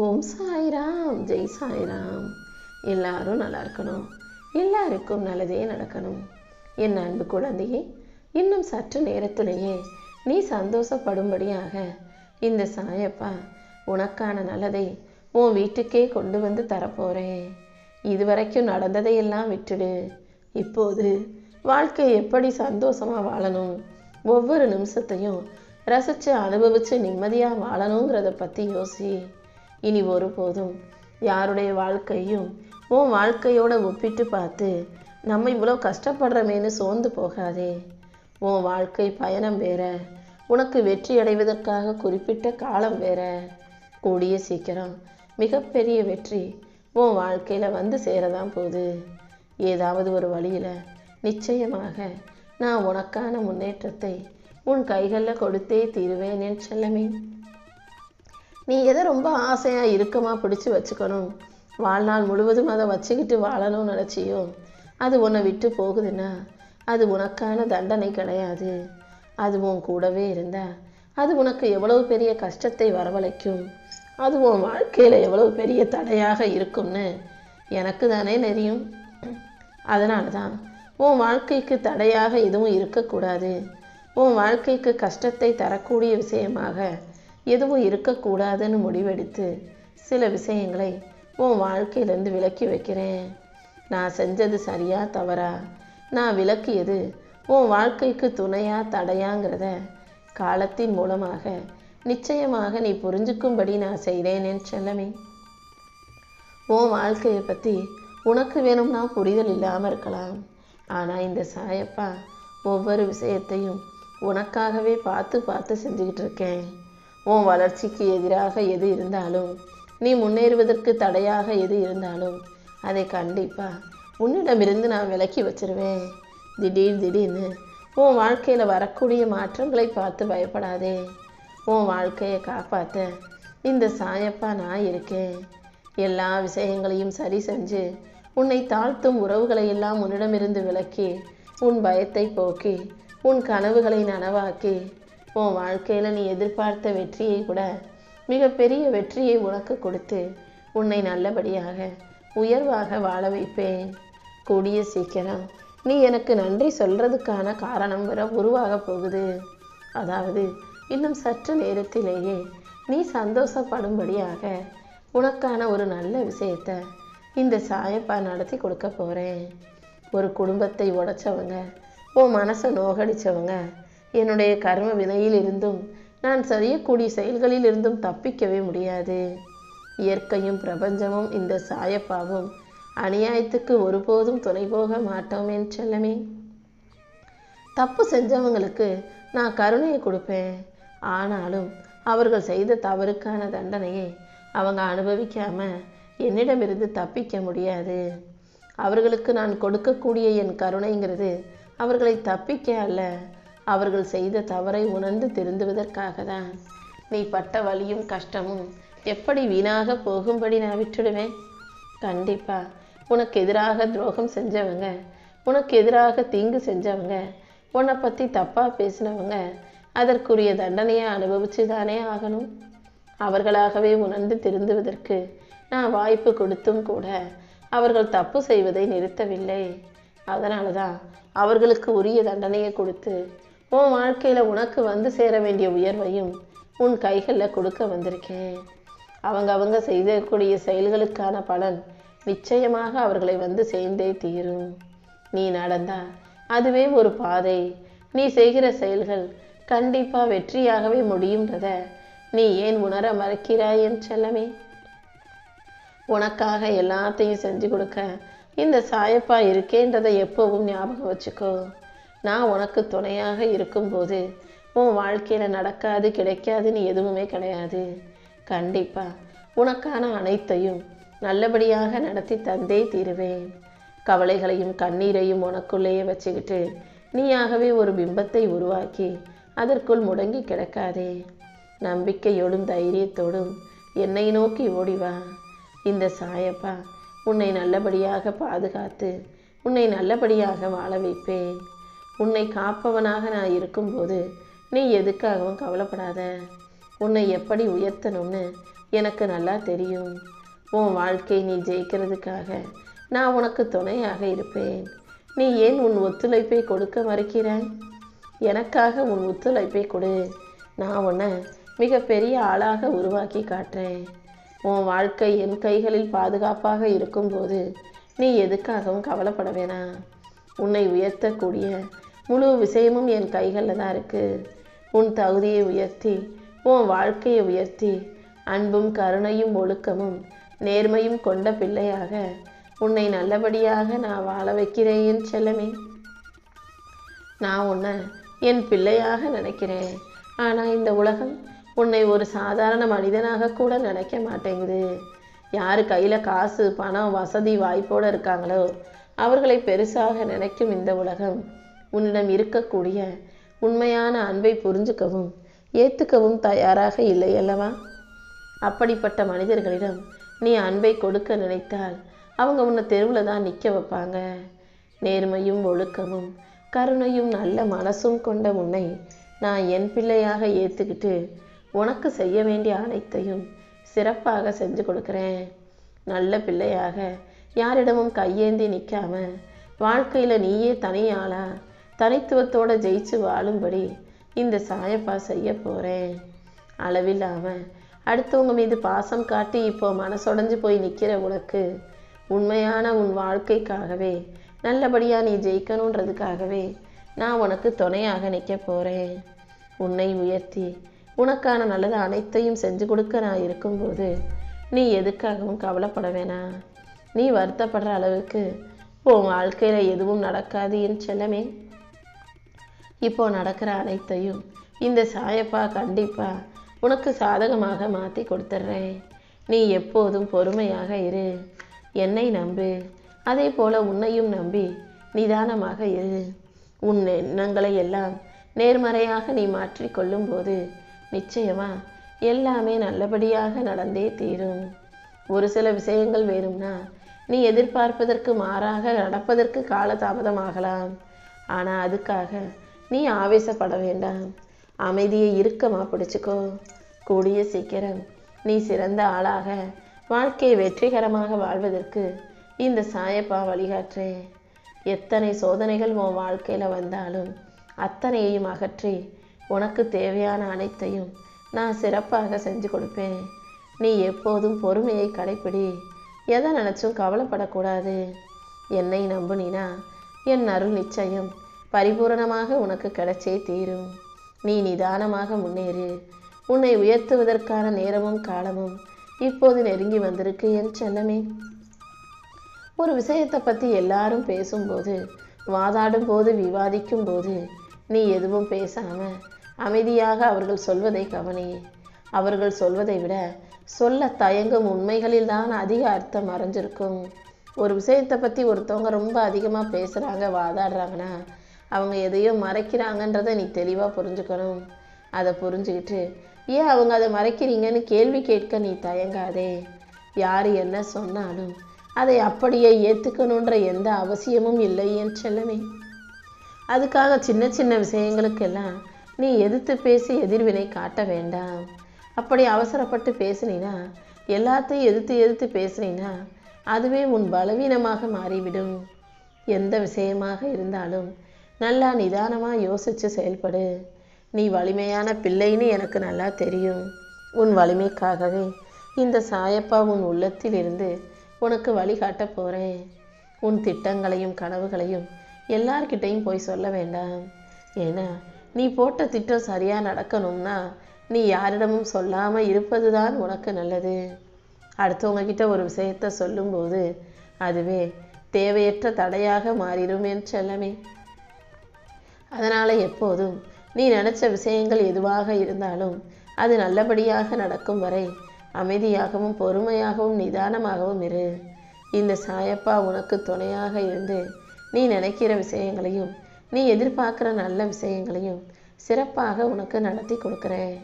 ஓம் சாய்ராம், ஜெய் சாய்ராம். எல்லாரும் நல்லா இருக்கணும், எல்லாருக்கும் நல்லதே நடக்கணும். என் அன்பு குழந்தையே, இன்னும் சற்று நேரத்திலேயே நீ சந்தோஷப்படும்படியாக இந்த சாயப்பா உனக்கான நல்லதை உன் வீட்டுக்கே கொண்டு வந்து தரப்போறேன். இதுவரைக்கும் நடந்ததையெல்லாம் விட்டுடு. இப்போது வாழ்க்கை எப்படி சந்தோஷமாக வாழணும், ஒவ்வொரு நிமிஷத்தையும் ரசித்து அனுபவித்து நிம்மதியாக வாழணுங்கிறத பற்றி யோசி. இனி ஒருபோதும் யாருடைய வாழ்க்கையும் உன் வாழ்க்கையோட ஒப்பிட்டு பார்த்து நம்ம இவ்வளோ கஷ்டப்படுறமேனு சோர்ந்து போகாதே. உன் வாழ்க்கை பயணம் வேற, உனக்கு வெற்றி அடைவதற்காக குறிப்பிட்ட காலம் வேற. கூடிய சீக்கிரம் மிகப்பெரிய வெற்றி உன் வாழ்க்கையில் வந்து சேரதான் போகுது. ஏதாவது ஒரு வழியில் நிச்சயமாக நான் உனக்கான முன்னேற்றத்தை உன் கைகளில் கொடுத்தே தீருவேன் என் செல்லமே. நீ எதை ரொம்ப ஆசையாக இறுக்கமாக பிடிச்சி வச்சுக்கணும், வாழ்நாள் முழுவதும் அதை வச்சுக்கிட்டு வாழணும்னு நினச்சியோ, அது உன்னை விட்டு போகுதுன்னா அது உனக்கான தண்டனை கிடையாது. அது உன் கூடவே இருந்தால் அது உனக்கு எவ்வளவு பெரிய கஷ்டத்தை வரவழைக்கும், அது உன் வாழ்க்கையில் எவ்வளவு பெரிய தடையாக இருக்கும்னு எனக்கு தானே தெரியும். அதனால தான் உன் வாழ்க்கைக்கு தடையாக எதுவும் இருக்கக்கூடாது, உன் வாழ்க்கைக்கு கஷ்டத்தை தரக்கூடிய விஷயமாக எதுவும் இருக்கக்கூடாதுன்னு முடிவெடுத்து சில விஷயங்களை உன் வாழ்க்கையிலேருந்து விலக்கி வைக்கிறேன். நான் செஞ்சது சரியா தவறா, நான் விலக்கியது உன் வாழ்க்கைக்கு துணையா தடையாங்கிறத காலத்தின் மூலமாக நிச்சயமாக நீ புரிஞ்சுக்கும்படி நான் செய்கிறேன் என் செல்லமே. உன் வாழ்க்கையை பற்றி உனக்கு வேணும்னா புரிதல் இல்லாமல் இருக்கலாம், ஆனால் இந்த சாயப்பா ஒவ்வொரு விஷயத்தையும் உனக்காகவே பார்த்து பார்த்து செஞ்சுக்கிட்டு இருக்கேன். உன் வளர்ச்சிக்கு எதிராக எது இருந்தாலும், நீ முன்னேறுவதற்கு தடையாக எது இருந்தாலும் அதை கண்டிப்பாக உன்னிடமிருந்து நான் விலக்கி வச்சிருவேன். திடீர்னு உன் வாழ்க்கையில் வரக்கூடிய மாற்றங்களை பார்த்து பயப்படாதே. உன் வாழ்க்கையை காப்பாற்ற இந்த சாயப்பா நான் இருக்கேன். எல்லா விஷயங்களையும் சரி செஞ்சு உன்னை தாழ்த்தும் உறவுகளை எல்லாம் உன்னிடமிருந்து விலக்கி, உன் பயத்தை போக்கி, உன் கனவுகளை நனவாக்கி, உன் வாழ்க்கையில் நீ எதிர்பார்த்த வெற்றியை கூட மிகப்பெரிய வெற்றியை உனக்கு கொடுத்து உன்னை நல்லபடியாக உயர்வாக வாழ வைப்பேன். கூடிய சீக்கிரம் நீ எனக்கு நன்றி சொல்கிறதுக்கான காரணம் வர உருவாக போகுது. அதாவது இன்னும் சற்று நேரத்திலேயே நீ சந்தோஷப்படும்படியாக உனக்கான ஒரு நல்ல விஷயத்தை இந்த சாயப்பா நடத்தி கொடுக்க போகிறேன். ஒரு குடும்பத்தை உடைச்சவங்க, உன் மனசை நோகடித்தவங்க, என்னுடைய கர்ம வினையில் இருந்தும் நான் செய்யக்கூடிய செயல்களில் இருந்தும் தப்பிக்கவே முடியாது. இயற்கையும் பிரபஞ்சமும் இந்த சாயப்பாவும் அநியாயத்துக்கு ஒருபோதும் துணை போக மாட்டோம் என் செல்லமே. தப்பு செஞ்சவங்களுக்கு நான் கருணையை கொடுப்பேன், ஆனாலும் அவர்கள் செய்த தவறுக்கான தண்டனையை அவங்க அனுபவிக்காம என்னிடமிருந்து தப்பிக்க முடியாது. அவர்களுக்கு நான் கொடுக்கக்கூடிய என் கருணைங்கிறது அவர்களை தப்பிக்க அல்ல, அவர்கள் செய்த தவறை உணர்ந்து திருந்துவதற்காக தான். நீ பட்ட வலியும் கஷ்டமும் எப்படி வீணாக போகும்படி நான் விட்டுடுவேன்? கண்டிப்பா உனக்கு எதிராக துரோகம் செஞ்சவங்க, உனக்கு எதிராக தீங்கு செஞ்சவங்க, உன்னை பற்றி தப்பாக பேசினவங்க அதற்குரிய தண்டனையை அனுபவிச்சு தானே ஆகணும். அவர்களாகவே உணர்ந்து திருந்துவதற்கு நான் வாய்ப்பு கொடுத்தும் கூட அவர்கள் தப்பு செய்வதை நிறுத்தவில்லை. அதனால தான் அவர்களுக்கு உரிய தண்டனையை கொடுத்து உன் வாழ்க்கையில் உனக்கு வந்து சேர வேண்டிய உயர்வையும் உன் கைகளில் கொடுக்க வந்திருக்கேன். அவங்க செய்யக்கூடிய செயல்களுக்கான பலன் நிச்சயமாக அவர்களை வந்து சேர்ந்தே தீரும். நீ நடந்தா அதுவே ஒரு பாதை, நீ செய்கிற செயல்கள் கண்டிப்பாக வெற்றியாகவே முடியுன்றத நீ ஏன் உணர மறக்கிறாய் என் செல்லமே? உனக்காக எல்லாத்தையும் செஞ்சு கொடுக்க இந்த சாயப்பா இருக்கேன்றதை எப்போவும் ஞாபகம் வச்சுக்கோ. நான் உனக்கு துணையாக இருக்கும்போது உன் வாழ்க்கையில் நடக்காது கிடைக்காதுன்னு எதுவுமே கிடையாது. கண்டிப்பாக உனக்கான அனைத்தையும் நல்லபடியாக நடத்தி தந்தே தீருவேன். கவலைகளையும் கண்ணீரையும் உனக்குள்ளேயே வச்சுக்கிட்டு நீயாகவே ஒரு பிம்பத்தை உருவாக்கி அதற்குள் முடங்கி கிடக்காதே. நம்பிக்கையோடும் தைரியத்தோடும் என்னை நோக்கி ஓடிவா. இந்த சாயப்பா உன்னை நல்லபடியாக பாதுகாத்து உன்னை நல்லபடியாக வாழ வைப்பேன். உன்னை காப்பவனாக நான் இருக்கும்போது நீ எதுக்காகவும் கவலைப்படாத. உன்னை எப்படி உயர்த்தணும்னு எனக்கு நல்லா தெரியும். உன் வாழ்க்கை நீ ஜெயிக்கிறதுக்காக நான் உனக்கு துணையாக இருப்பேன். நீ ஏன் உன் ஒத்துழைப்பை கொடுக்க மறுக்கிறாய்? எனக்காக உன் ஒத்துழைப்பை கொடு. நான் உன்னை மிகப்பெரிய ஆளாக உருவாக்கி காட்டுறேன். உன் வாழ்க்கை என் கைகளில் பாதுகாப்பாக இருக்கும்போது நீ எதுக்காகவும் கவலைப்பட வேணாம். உன்னை உயர்த்தக்கூடிய முழு விஷயமும் என் கைகளில் தான் இருக்குது. உன் தகுதியை உயர்த்தி, உன் வாழ்க்கையை உயர்த்தி, அன்பும் கருணையும் ஒழுக்கமும் நேர்மையும் கொண்ட பிள்ளையாக உன்னை நல்லபடியாக நான் வாழ வைக்கிறேன் என் செல்லமே. நான் உன்னை என் பிள்ளையாக நினைக்கிறேன். ஆனால் இந்த உலகம் உன்னை ஒரு சாதாரண மனிதனாக கூட நினைக்க மாட்டேங்குது. யார் கையில் காசு பணம் வசதி வாய்ப்போடு இருக்காங்களோ அவர்களை பெருசாக நினைக்கும் இந்த உலகம் உன்னிடம் இருக்கக்கூடிய உண்மையான அன்பை புரிஞ்சுக்கவும் ஏற்றுக்கவும் தயாராக இல்லை அல்லவா? அப்படிப்பட்ட மனிதர்களிடம் நீ அன்பை கொடுக்க நினைத்தால் அவங்க உன்னை தெருவில் தான் நிற்க வைப்பாங்க. நேர்மையும் ஒழுக்கமும் கருணையும் நல்ல மனசும் கொண்ட உன்னை நான் என் பிள்ளையாக ஏற்றுக்கிட்டு உனக்கு செய்ய வேண்டிய அனைத்தையும் சிறப்பாக செஞ்சு கொடுக்குறேன். நல்ல பிள்ளையாக யாரிடமும் கையேந்தி நிற்காம வாழ்க்கையில் நீயே தனியாளா தனித்துவத்தோடு ஜெயிச்சு வாழும்படி இந்த சாயப்பா செய்ய போகிறேன். அளவில்லாமல் அடுத்தவங்க மீது பாசம் காட்டி இப்போ மனசொடைஞ்சு போய் நிற்கிற உனக்கு உண்மையான உன் வாழ்க்கைக்காகவே நல்லபடியாக நீ ஜெயிக்கணுன்றதுக்காகவே நான் உனக்கு துணையாக நிற்க போகிறேன். உன்னை உயர்த்தி உனக்கான நல்லது அனைத்தையும் செஞ்சு கொடுக்க நான் இருக்கும்போது நீ எதுக்காகவும் கவலைப்பட வேணாம். நீ வருத்தப்படுற அளவுக்கு உன் வாழ்க்கையில் எதுவும் நடக்காது என் செல்லமே. இப்போ நடக்கிற அனைத்தையும் இந்த சாயப்பா கண்டிப்பாக உனக்கு சாதகமாக மாற்றி கொடுத்துட்றேன். நீ எப்போதும் பொறுமையாக இரு. என்னை நம்பு. அதே போல் உன்னையும் நம்பி நிதானமாக இரு. உன் எண்ணங்களை எல்லாம் நேர்மறையாக நீ மாற்றிக்கொள்ளும் போது நிச்சயமாக எல்லாமே நல்லபடியாக நடந்தே தீரும். ஒரு சில விஷயங்கள் வேணும்னா நீ எதிர்பார்ப்பதற்கு மாறாக நடப்பதற்கு காலதாமதமாகலாம். ஆனால் அதுக்காக நீ ஆவேசப்பட வேண்டாம். அமைதியை இறுக்கமாக பிடிச்சிக்கோ. கூடிய சீக்கிரம் நீ சிறந்த ஆளாக வாழ்க்கையை வெற்றிகரமாக வாழ்வதற்கு இந்த சாயப்பா வழிகாட்டுறேன். எத்தனை சோதனைகள் உன் வாழ்க்கையில் வந்தாலும் அத்தனையையும் அகற்றி உனக்கு தேவையான அனைத்தையும் நான் சிறப்பாக செஞ்சு கொடுப்பேன். நீ எப்போதும் பொறுமையை கடைப்பிடி. எதை நினச்சும் கவலைப்படக்கூடாது. என்னை நம்புனினா என் அருள் நிச்சயம் பரிபூரணமாக உனக்கு கிடைச்சே தீரும். நீ நிதானமாக முன்னேறு. உன்னை உயர்த்துவதற்கான நேரமும் காலமும் இப்போது நெருங்கி வந்திருக்கு என் செல்லமே. ஒரு விஷயத்தை பற்றி எல்லாரும் பேசும்போது வாதாடும் போது விவாதிக்கும் போது நீ எதுவும் பேசாமல் அமைதியாக அவர்கள் சொல்வதை கவனி. அவர்கள் சொல்வதை விட சொல்ல தயங்கும் உண்மைகளில் தான் அதிக அர்த்தம் மறைஞ்சிருக்கும். ஒரு விஷயத்தை பற்றி ஒருத்தவங்க ரொம்ப அதிகமாக பேசுகிறாங்க வாதாடுறாங்கன்னா அவங்க எதையோ மறைக்கிறாங்கன்றதை நீ தெளிவாக புரிஞ்சுக்கணும். அதை புரிஞ்சுக்கிட்டு ஏன் அவங்க அதை மறைக்கிறீங்கன்னு கேள்வி கேட்க நீ தயங்காதே. யார் என்ன சொன்னாலும் அதை அப்படியே ஏற்றுக்கணுன்ற எந்த அவசியமும் இல்லை என் செல்லமே. அதுக்காக சின்ன சின்ன விஷயங்களுக்கெல்லாம் நீ எதிர்த்து பேசி எதிர்வினை காட்ட வேண்டாம். அப்படி அவசரப்பட்டு பேசினா எல்லாத்தையும் எதிர்த்து பேசினா அதுவே உன் பலவீனமாக மாறிவிடும். எந்த விஷயமாக இருந்தாலும் நல்லா நிதானமாக யோசித்து செயல்படு. நீ வலிமையான பிள்ளைன்னு எனக்கு நல்லா தெரியும். உன் வலிமைக்காகவே இந்த சாயப்பா உன் உள்ளத்தில் இருந்து உனக்கு வழிகாட்ட போகிறேன். உன் திட்டங்களையும் கனவுகளையும் எல்லார்கிட்டையும் போய் சொல்ல வேண்டாம். ஏன்னா நீ போட்ட திட்டம் சரியாக நடக்கணும்னா நீ யாரிடமும் சொல்லாமல் இருப்பது தான் உனக்கு நல்லது. அடுத்தவங்க கிட்ட ஒரு விஷயத்தை சொல்லும்போது அதுவே தேவையற்ற தடையாக மாறிடும் என் செல்லமே. அதனால் எப்போதும் நீ நினச்ச விஷயங்கள் எதுவாக இருந்தாலும் அது நல்லபடியாக நடக்கும் வரை அமைதியாகவும் பொறுமையாகவும் நிதானமாகவும் இரு. இந்த சாயப்பா உனக்கு துணையாக இருந்து நீ நினைக்கிற விஷயங்களையும் நீ எதிர்பார்க்குற நல்ல விஷயங்களையும் சிறப்பாக உனக்கு நடத்தி கொடுக்குறேன்.